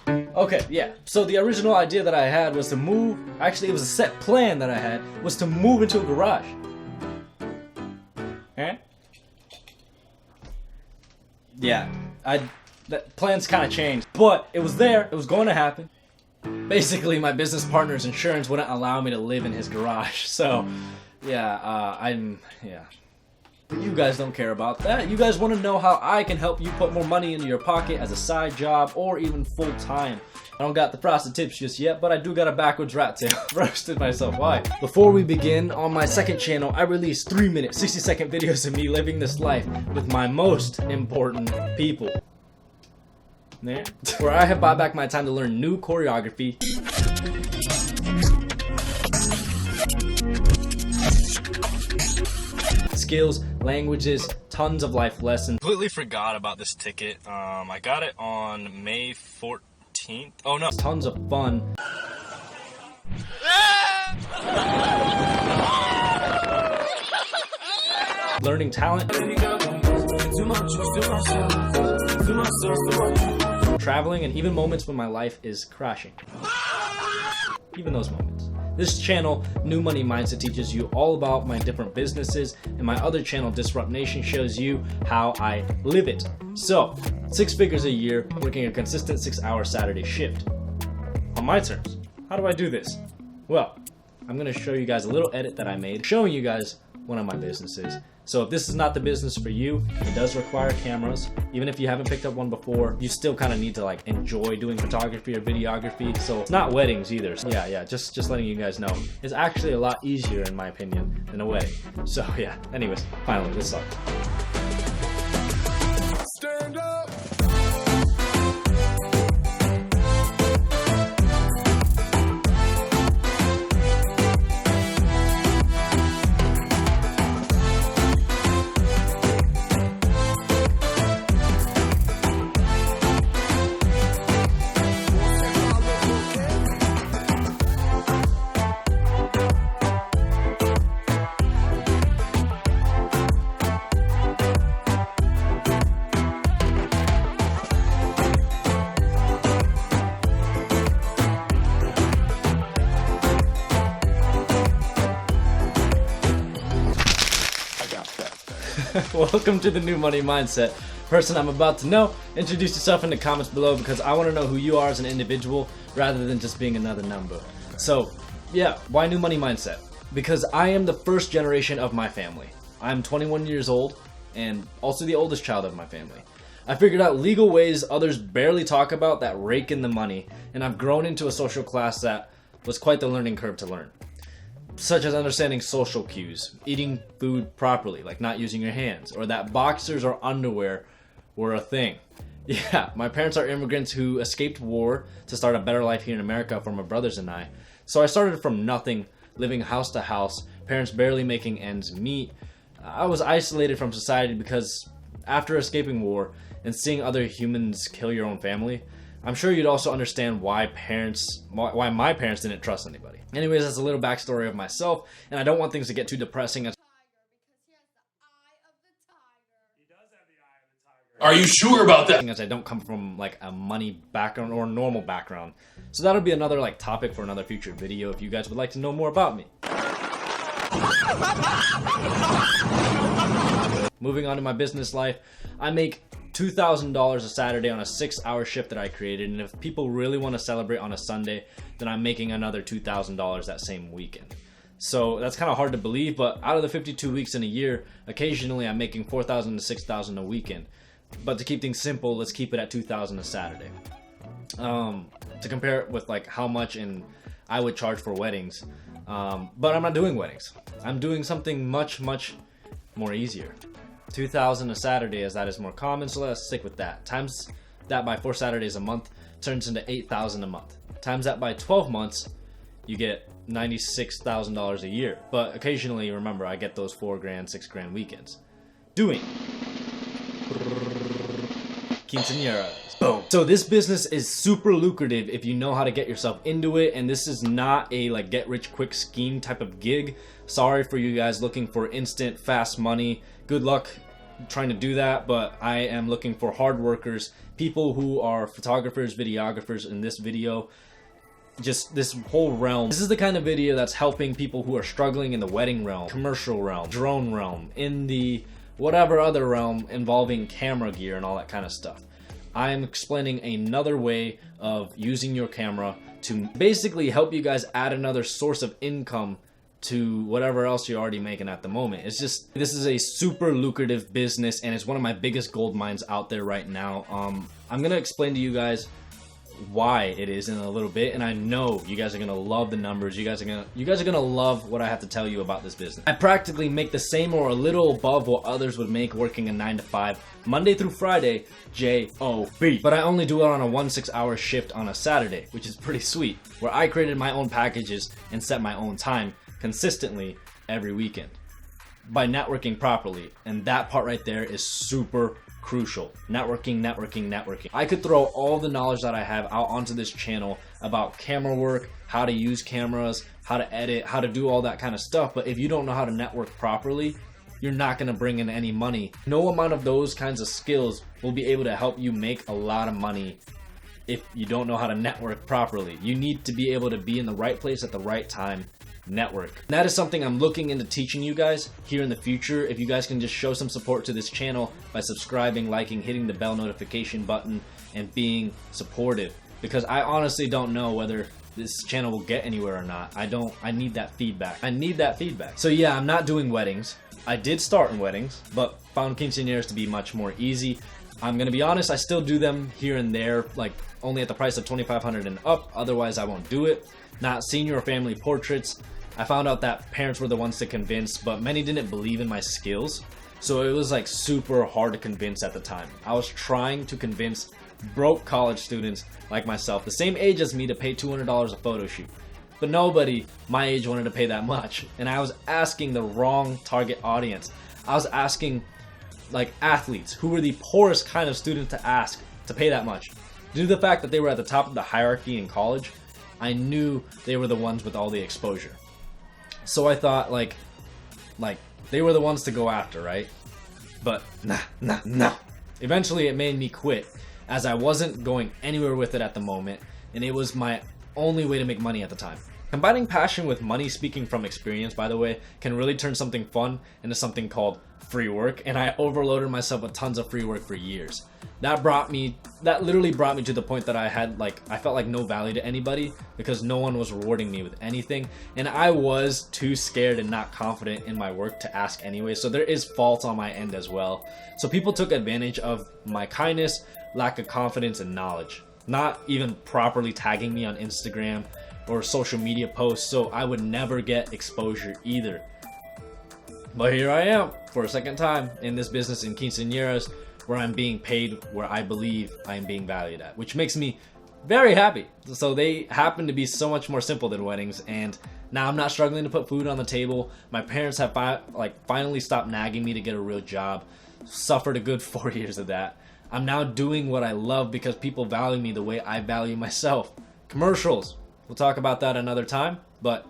Okay, yeah. So the original idea that I had was to move. Actually, it was a set plan that I had was to move into a garage. Huh? Yeah, that plans kind of changed, but it was there. It was going to happen. Basically, my business partner's insurance wouldn't allow me to live in his garage. So, yeah, But you guys don't care about that. You guys want to know how I can help you put more money into your pocket as a side job or even full time. I don't got the frosted tips just yet, but I do got a backwards rat tail. Roasted myself, why? Before we begin, on my second channel, I release 3-minute, 60-second videos of me living this life with my most important people. There. Where I have bought back my time to learn new choreography, skills, languages, tons of life lessons. Completely forgot about this ticket. I got it on May 14th. Oh no. Tons of fun. Learning talent. Traveling, and even moments when my life is crashing. Even those moments. This channel, New Money Mindset, teaches you all about my different businesses, and my other channel, Disrupt Nation, shows you how I live it. So, 6 figures a year, working a consistent 6-hour Saturday shift. On my terms. How do I do this? Well, I'm going to show you guys a little edit that I made, showing you guys one of my businesses. So if this is not the business for you, it does require cameras. Even if you haven't picked up one before, you still kind of need to like enjoy doing photography or videography. So it's not weddings either. So yeah, just letting you guys know. It's actually a lot easier in my opinion than a wedding. So yeah, anyways, finally, let's start. Stand up. Welcome to the New Money Mindset. Person I'm about to know, introduce yourself in the comments below because I want to know who you are as an individual rather than just being another number. So, yeah, why New Money Mindset? Because I am the first generation of my family. I'm 21 years old and also the oldest child of my family. I figured out legal ways others barely talk about that rake in the money, and I've grown into a social class that was quite the learning curve to learn. Such as understanding social cues, eating food properly, like not using your hands, or that boxers or underwear were a thing. Yeah, my parents are immigrants who escaped war to start a better life here in America for my brothers and I. So I started from nothing, living house to house, parents barely making ends meet. I was isolated from society because after escaping war and seeing other humans kill your own family, I'm sure you'd also understand why my parents didn't trust anybody. Anyways, that's a little backstory of myself, and I don't want things to get too depressing. Are you sure about that? As I don't come from like a money background or normal background. So that'll be another like topic for another future video if you guys would like to know more about me. Moving on to my business life, I make $2,000 a Saturday on a 6-hour shift that I created, and if people really want to celebrate on a Sunday, then I'm making another $2,000 that same weekend. So that's kind of hard to believe, but out of the 52 weeks in a year, occasionally I'm making $4,000 to $6,000 a weekend. But to keep things simple, let's keep it at $2,000 a Saturday. To compare it with like how much I would charge for weddings, but I'm not doing weddings. I'm doing something much more easier. 2,000 a Saturday, as that is more common, so let's stick with that. Times that by 4 Saturdays a month turns into 8,000 a month. Times that by 12 months, you get $96,000 a year. But occasionally, remember, I get those $4,000, $6,000 weekends. Doing quinceañeras. Boom. So this business is super lucrative if you know how to get yourself into it, and this is not a like get rich quick scheme type of gig. Sorry for you guys looking for instant fast money. Good luck trying to do that, but I am looking for hard workers, people who are photographers, videographers in this video, just this whole realm. This is the kind of video that's helping people who are struggling in the wedding realm, commercial realm, drone realm, in the whatever other realm involving camera gear and all that kind of stuff. I am explaining another way of using your camera to basically help you guys add another source of income to whatever else you're already making at the moment. It's just, this is a super lucrative business and it's one of my biggest gold mines out there right now. I'm gonna explain to you guys why it is in a little bit, and I know you guys are gonna love the numbers. You guys are gonna love what I have to tell you about this business. I practically make the same or a little above what others would make working a 9 to 5 Monday through Friday, JOB. But I only do it on a 1-6-hour shift on a Saturday, which is pretty sweet, where I created my own packages and set my own time consistently every weekend by networking properly. And that part right there is super crucial. Networking. I could throw all the knowledge that I have out onto this channel about camera work, how to use cameras, how to edit, how to do all that kind of stuff, but if you don't know how to network properly, you're not going to bring in any money. No amount of those kinds of skills will be able to help you make a lot of money if you don't know how to network properly. You need to be able to be in the right place at the right time. Network. And that is something I'm looking into teaching you guys here in the future. If you guys can just show some support to this channel by subscribing, liking, hitting the bell notification button, and being supportive, because I honestly don't know whether this channel will get anywhere or not. I need that feedback. So yeah, I'm not doing weddings. I did start in weddings, but found quinceañeras to be much more easy. I'm gonna be honest, I still do them here and there, like only at the price of $2,500 and up, otherwise I won't do it. Not senior or family portraits. I found out that parents were the ones to convince, but many didn't believe in my skills, so it was like super hard to convince at the time. I was trying to convince broke college students like myself, the same age as me, to pay $200 a photo shoot, but nobody my age wanted to pay that much, and I was asking the wrong target audience. I was asking like athletes who were the poorest kind of student to ask to pay that much. Due to the fact that they were at the top of the hierarchy in college, I knew they were the ones with all the exposure. So I thought like they were the ones to go after, right? But nah. Eventually it made me quit, as I wasn't going anywhere with it at the moment, and it was my only way to make money at the time. Combining passion with money, speaking from experience by the way, can really turn something fun into something called free work, and I overloaded myself with tons of free work for years. That literally brought me to the point that I felt like no value to anybody because no one was rewarding me with anything, and I was too scared and not confident in my work to ask anyway, so there is fault on my end as well. So people took advantage of my kindness, lack of confidence, and knowledge, not even properly tagging me on Instagram or social media posts, so I would never get exposure either. But here I am for a second time in this business in quinceañeras, where I'm being paid where I believe I am being valued at, which makes me very happy. So they happen to be so much more simple than weddings, and now I'm not struggling to put food on the table. My parents have finally stopped nagging me to get a real job. Suffered a good 4 years of that. I'm now doing what I love because people value me the way I value myself. Commercials. We'll talk about that another time, but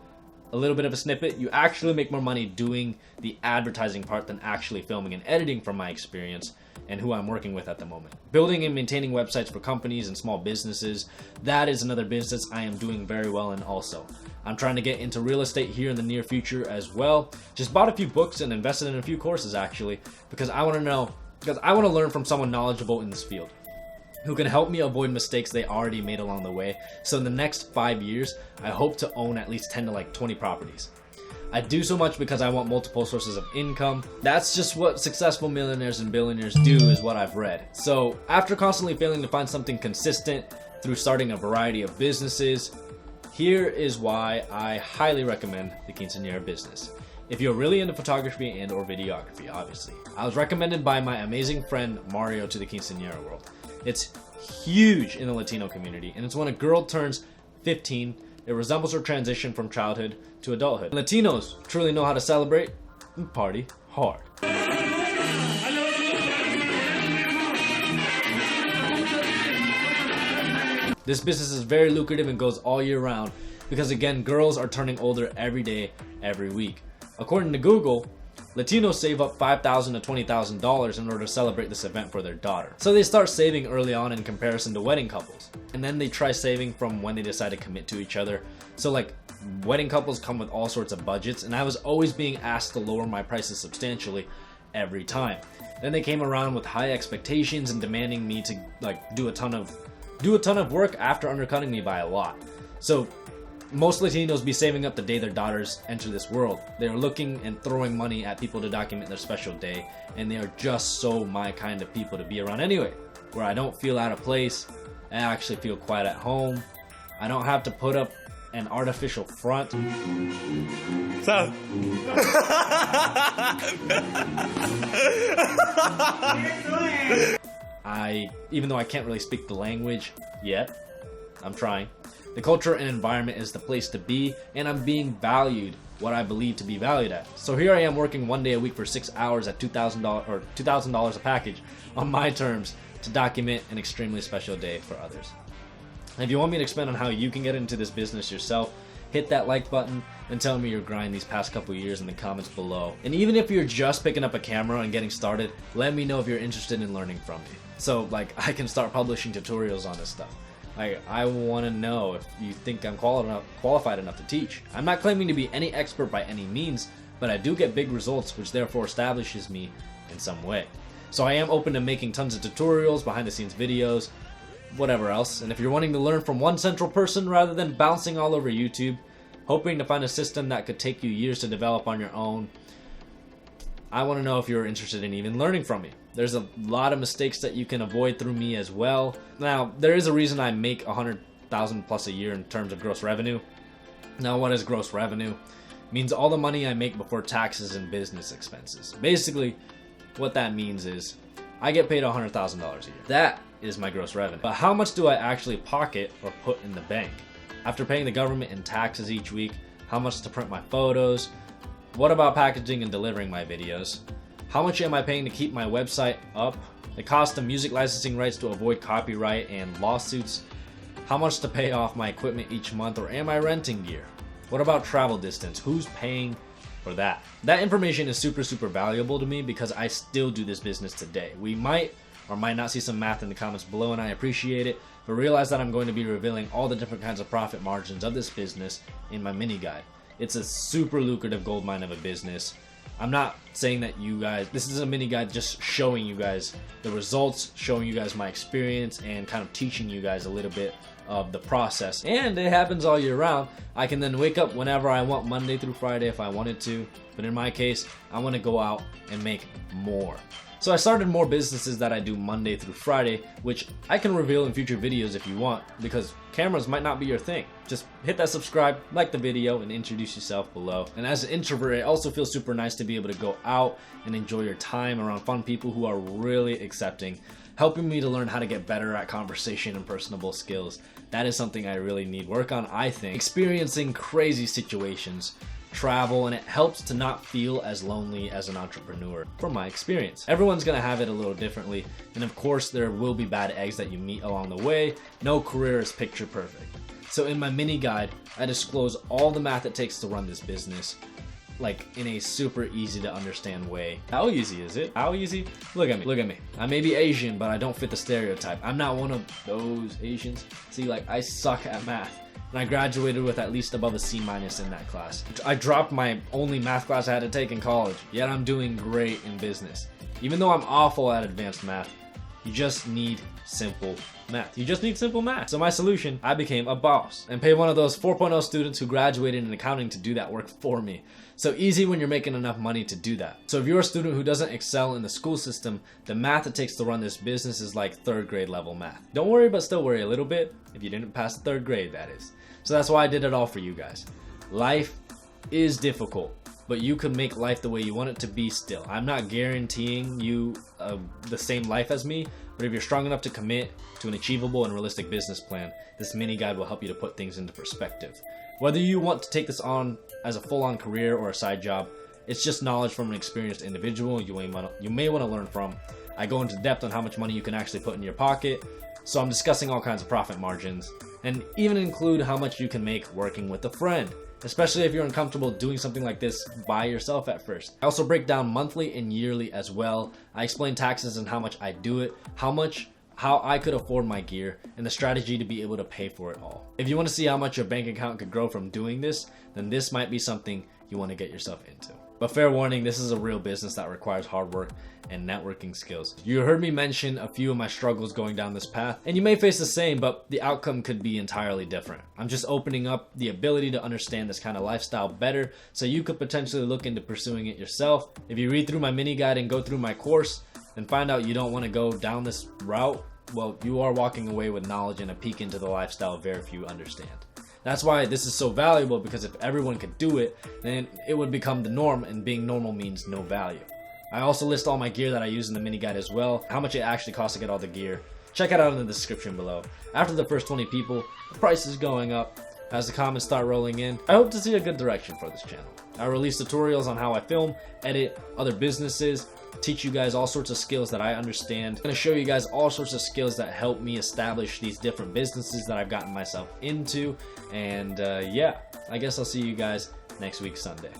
a little bit of a snippet. You actually make more money doing the advertising part than actually filming and editing, from my experience and who I'm working with at the moment. Building and maintaining websites for companies and small businesses, that is another business I am doing very well in also. I'm trying to get into real estate here in the near future as well. Just bought a few books and invested in a few courses actually, because I want to learn from someone knowledgeable in this field who can help me avoid mistakes they already made along the way. So in the next 5 years, I hope to own at least 10 to 20 properties. I do so much because I want multiple sources of income. That's just what successful millionaires and billionaires do, is what I've read. So after constantly failing to find something consistent through starting a variety of businesses, here is why I highly recommend the quinceañera business. If you're really into photography and or videography, obviously. I was recommended by my amazing friend Mario to the quinceañera world. It's huge in the Latino community, and it's when a girl turns 15, it resembles her transition from childhood to adulthood. Latinos truly know how to celebrate and party hard. This business is very lucrative and goes all year round because, again, girls are turning older every day, every week. According to Google, Latinos save up $5,000 to $20,000 in order to celebrate this event for their daughter. So they start saving early on in comparison to wedding couples. And then they try saving from when they decide to commit to each other. So like wedding couples come with all sorts of budgets, and I was always being asked to lower my prices substantially every time. Then they came around with high expectations and demanding me to like do a ton of work after undercutting me by a lot. So most Latinos be saving up the day their daughters enter this world. They are looking and throwing money at people to document their special day, and they are just so my kind of people to be around anyway, where I don't feel out of place. I actually feel quite at home. I don't have to put up an artificial front. So Even though I can't really speak the language yet, I'm trying. The culture and environment is the place to be, and I'm being valued what I believe to be valued at. So here I am working 1 day a week for 6 hours at $2,000 or $2,000 a package on my terms to document an extremely special day for others. And if you want me to expand on how you can get into this business yourself, hit that like button and tell me your grind these past couple years in the comments below. And even if you're just picking up a camera and getting started, let me know if you're interested in learning from me. So like I can start publishing tutorials on this stuff. I want to know if you think I'm qualified enough to teach. I'm not claiming to be any expert by any means, but I do get big results, which therefore establishes me in some way. So I am open to making tons of tutorials, behind the scenes videos, whatever else. And if you're wanting to learn from one central person rather than bouncing all over YouTube, hoping to find a system that could take you years to develop on your own, I want to know if you're interested in even learning from me. There's a lot of mistakes that you can avoid through me as well. Now, there is a reason I make $100,000 plus a year in terms of gross revenue. Now, what is gross revenue? It means all the money I make before taxes and business expenses. Basically, what that means is I get paid $100,000 a year. That is my gross revenue. But how much do I actually pocket or put in the bank? After paying the government in taxes each week, how much to print my photos? What about packaging and delivering my videos? How much am I paying to keep my website up? The cost of music licensing rights to avoid copyright and lawsuits? How much to pay off my equipment each month, or am I renting gear? What about travel distance? Who's paying for that? That information is super valuable to me because I still do this business today. We might or might not see some math in the comments below, and I appreciate it, but realize that I'm going to be revealing all the different kinds of profit margins of this business in my mini guide. It's a super lucrative goldmine of a business. I'm not saying that you guys, this is a mini guide just showing you guys the results, showing you guys my experience, and kind of teaching you guys a little bit of the process. And it happens all year round. I can then wake up whenever I want, Monday through Friday if I wanted to. But in my case, I want to go out and make more. So I started more businesses that I do Monday through Friday, which I can reveal in future videos if you want, because cameras might not be your thing. Just hit that subscribe, like the video, and introduce yourself below. And as an introvert, it also feels super nice to be able to go out and enjoy your time around fun people who are really accepting, helping me to learn how to get better at conversation and personable skills. That is something I really need work on, I think. Experiencing crazy situations, travel, and it helps to not feel as lonely as an entrepreneur from my experience. Everyone's gonna have it a little differently, and of course there will be bad eggs that you meet along the way. No career is picture perfect. So in my mini guide, I disclose all the math it takes to run this business, like in a super easy to understand way. How easy is it? How easy? Look at me, look at me. I may be Asian, but I don't fit the stereotype. I'm not one of those Asians. See, like, I suck at math. And I graduated with at least above a C- in that class. I dropped my only math class I had to take in college, yet I'm doing great in business. Even though I'm awful at advanced math, you just need simple math. You just need simple math. So my solution, I became a boss and paid one of those 4.0 students who graduated in accounting to do that work for me. So easy when you're making enough money to do that. So if you're a student who doesn't excel in the school system, the math it takes to run this business is like 3rd grade level math. Don't worry, but still worry a little bit if you didn't pass the 3rd grade, that is. So that's why I did it all for you guys. Life is difficult, but you can make life the way you want it to be still. I'm not guaranteeing you the same life as me, but if you're strong enough to commit to an achievable and realistic business plan, this mini guide will help you to put things into perspective. Whether you want to take this on as a full-on career or a side job, it's just knowledge from an experienced individual you may want to learn from. I go into depth on how much money you can actually put in your pocket, so I'm discussing all kinds of profit margins, and even include how much you can make working with a friend. especially if you're uncomfortable doing something like this by yourself at first. I also break down monthly and yearly as well. I explain taxes and how much I do it, how I could afford my gear, and the strategy to be able to pay for it all. If you want to see how much your bank account could grow from doing this, then this might be something you want to get yourself into. But fair warning, this is a real business that requires hard work and networking skills. You heard me mention a few of my struggles going down this path, and you may face the same, but the outcome could be entirely different. I'm just opening up the ability to understand this kind of lifestyle better, so you could potentially look into pursuing it yourself. If you read through my mini guide and go through my course and find out you don't want to go down this route, well, you are walking away with knowledge and a peek into the lifestyle very few understand. That's why this is so valuable, because if everyone could do it, then it would become the norm, and being normal means no value. I also list all my gear that I use in the mini guide as well, how much it actually costs to get all the gear. Check it out in the description below. After the first 20 people, the price is going up. As the comments start rolling in, I hope to see a good direction for this channel. I release tutorials on how I film, edit, other businesses, teach you guys all sorts of skills that I understand. I'm going to show you guys all sorts of skills that help me establish these different businesses that I've gotten myself into. And yeah, I guess I'll see you guys next week Sunday.